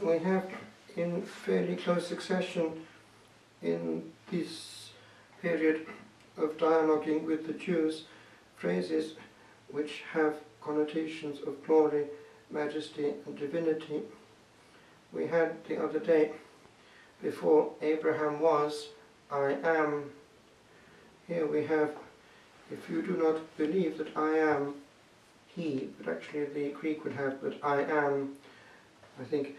we have in fairly close succession in this period of dialoguing with the Jews phrases which have connotations of glory, majesty and divinity. We had the other day, before Abraham was, I am. Here we have, if you do not believe that I am he, but actually the Greek would have, but I am. I think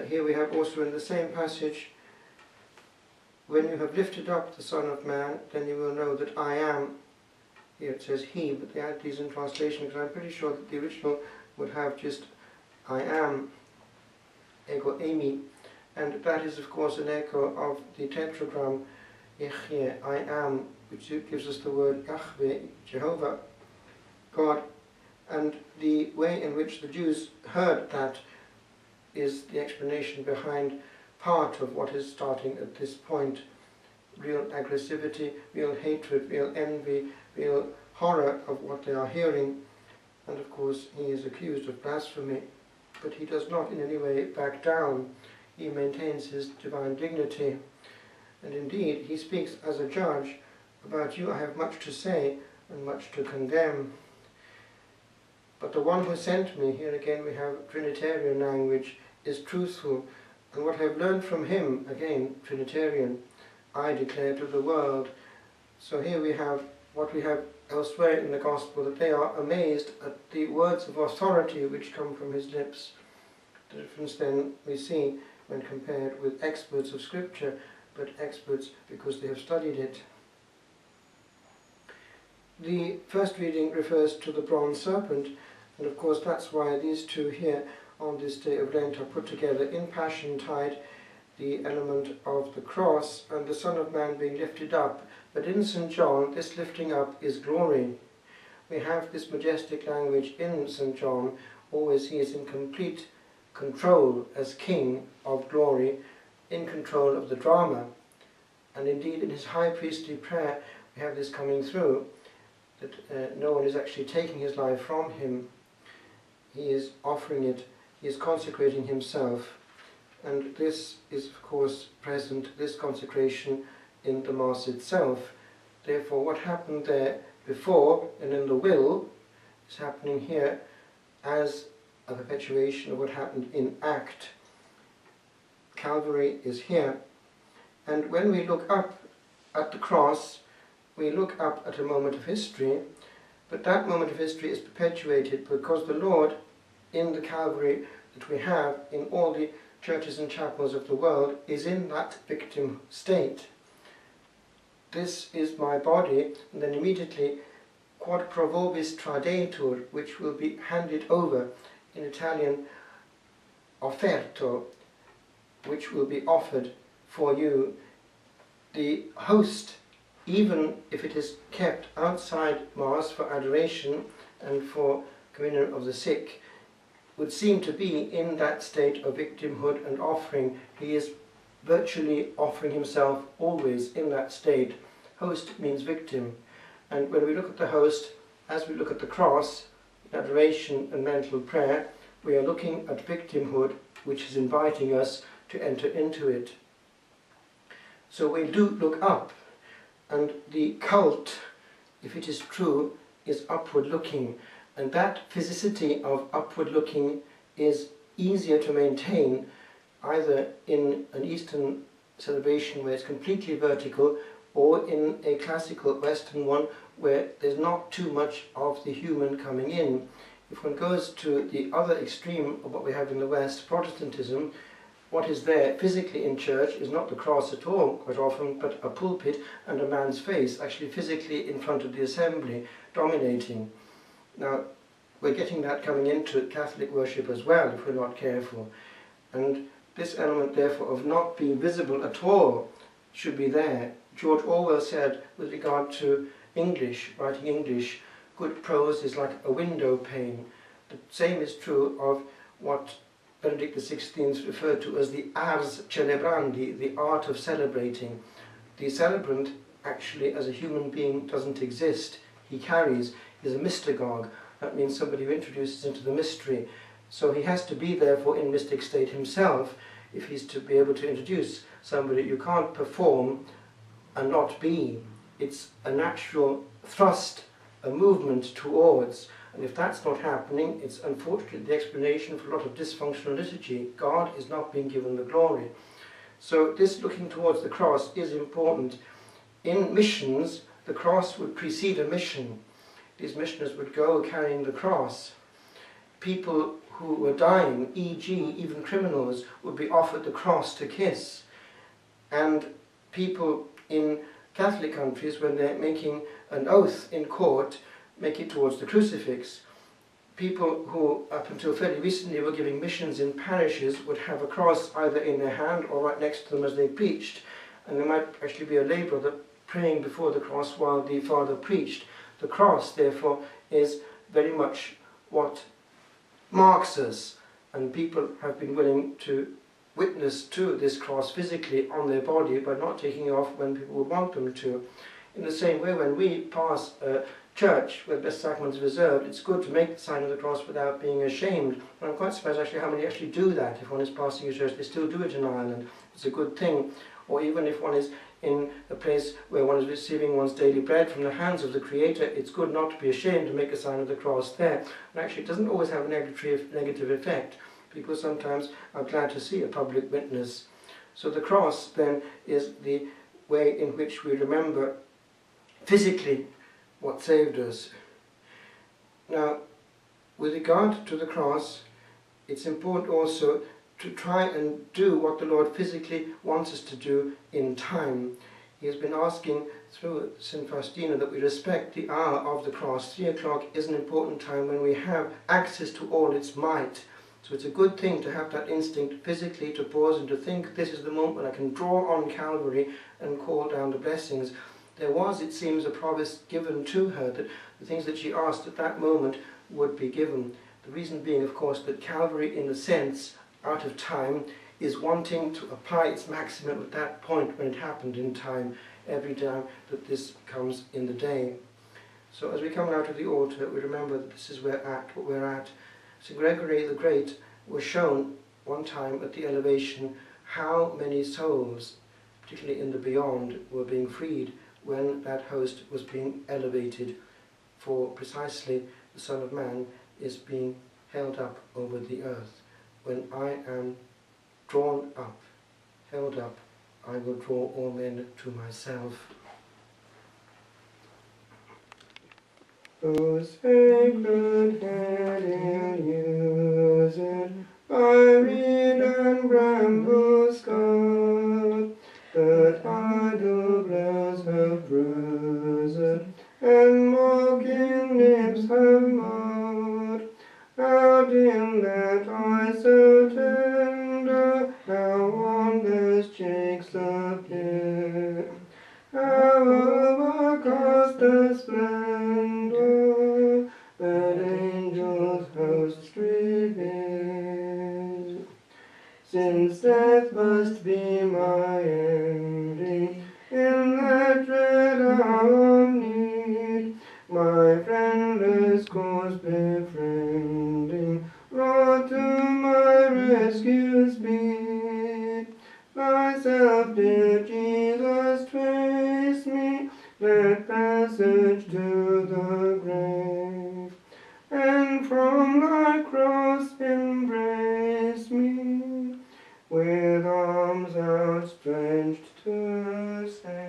here we have also in the same passage, when you have lifted up the Son of Man, then you will know that I am. Here it says he, but they add these in translation because I'm pretty sure that the original would have just I am, ego eimi, and that is of course an echo of the tetragram Yahweh, I am, which gives us the word Yahweh, Jehovah, God. And the way in which the Jews heard that is the explanation behind part of what is starting at this point. Real aggressivity, real hatred, real envy, real horror of what they are hearing. And of course he is accused of blasphemy, but he does not in any way back down. He maintains his divine dignity. And indeed, he speaks as a judge. About you I have much to say and much to condemn. But the one who sent me, here again we have Trinitarian language, is truthful. And what I have learned from him, again Trinitarian, I declare to the world. So here we have what we have elsewhere in the Gospel, that they are amazed at the words of authority which come from his lips. The difference then we see when compared with experts of Scripture, but experts because they have studied it. The first reading refers to the bronze serpent, and of course that's why these two here on this day of Lent are put together in Passiontide, the element of the cross and the Son of Man being lifted up. But in St. John, this lifting up is glory. We have this majestic language in St. John, always he is in complete control as King of glory, in control of the drama. And indeed in his high priestly prayer we have this coming through, that no one is actually taking his life from him. He is offering it, he is consecrating himself. And this is of course present, this consecration, in the Mass itself. Therefore what happened there before and in the will is happening here as a perpetuation of what happened in act. Calvary is here. And when we look up at the cross, we look up at a moment of history, but that moment of history is perpetuated because the Lord, in the Calvary that we have in all the churches and chapels of the world, is in that victim state. This is my body, and then immediately quod pro vobis tradetur, which will be handed over, in Italian offerto, which will be offered for you. The host, even if it is kept outside Mass for adoration and for communion of the sick, would seem to be in that state of victimhood and offering. He is virtually offering himself always in that state. Host means victim. And when we look at the host, as we look at the cross, in adoration and mental prayer, we are looking at victimhood, which is inviting us to enter into it. So we do look up, and the cult, if it is true, is upward looking. And that physicity of upward looking is easier to maintain either in an Eastern celebration where it's completely vertical, or in a classical Western one where there's not too much of the human coming in. If one goes to the other extreme of what we have in the West, Protestantism, what is there physically in church is not the cross at all, quite often, but a pulpit and a man's face, actually physically in front of the assembly, dominating. Now, we're getting that coming into Catholic worship as well, if we're not careful. And this element, therefore, of not being visible at all should be there. George Orwell said, with regard to English, writing English, good prose is like a window pane. The same is true of what Benedict XVI referred to as the ars celebrandi, the art of celebrating. The celebrant, actually, as a human being, doesn't exist. He carries, he's a mystagogue. That means somebody who introduces into the mystery. So he has to be therefore in mystic state himself if he's to be able to introduce somebody. You can't perform and not be. It's a natural thrust, a movement towards. And if that's not happening, it's unfortunately the explanation for a lot of dysfunctional liturgy. God is not being given the glory. So this looking towards the cross is important. In missions, the cross would precede a mission. These missioners would go carrying the cross. People who were dying, e.g. even criminals, would be offered the cross to kiss. And people in Catholic countries, when they're making an oath in court, make it towards the crucifix. People who, up until fairly recently, were giving missions in parishes would have a cross either in their hand or right next to them as they preached. And there might actually be a lay brother praying before the cross while the father preached. The cross, therefore, is very much what marks us, and people have been willing to witness to this cross physically on their body by not taking it off when people would want them to. In the same way, when we pass a church where the Blessed Sacrament is reserved, it's good to make the sign of the cross without being ashamed. And I'm quite surprised actually how many actually do that. If one is passing a church, they still do it in Ireland. It's a good thing. Or even if one is in a place where one is receiving one's daily bread from the hands of the Creator, it's good not to be ashamed to make a sign of the cross there. And actually it doesn't always have a negative effect. People sometimes are glad to see a public witness. So the cross then is the way in which we remember physically what saved us. Now, with regard to the cross, it's important also to try and do what the Lord physically wants us to do in time. He has been asking through St. Faustina that we respect the hour of the cross. 3 o'clock is an important time when we have access to all its might. So it's a good thing to have that instinct physically to pause and to think, this is the moment when I can draw on Calvary and call down the blessings. There was, it seems, a promise given to her that the things that she asked at that moment would be given. The reason being, of course, that Calvary, in a sense, out of time, is wanting to apply its maximum at that point when it happened in time, every time that this comes in the day. So as we come out of the altar, we remember that this is what we're at. St. Gregory the Great was shown one time at the elevation how many souls, particularly in the beyond, were being freed when that host was being elevated, for precisely the Son of Man is being held up over the earth. When I am drawn up, held up, I will draw all men to myself. O sacred head ill-used, by reed and bramble scarred, that idle brows have bruised, and mocking lips have marred, how dim that eye so tender, how wan those cheeks appear, how overcast the splendor that angels' hosts reveal. Since death must be my ending, in that dread hour of need, my friendless cause befriending, Lord, to my rescue speed. Thyself, dear Jesus, trace me that passage to the grave, and from thy cross embrace me, with arms outstretched to save.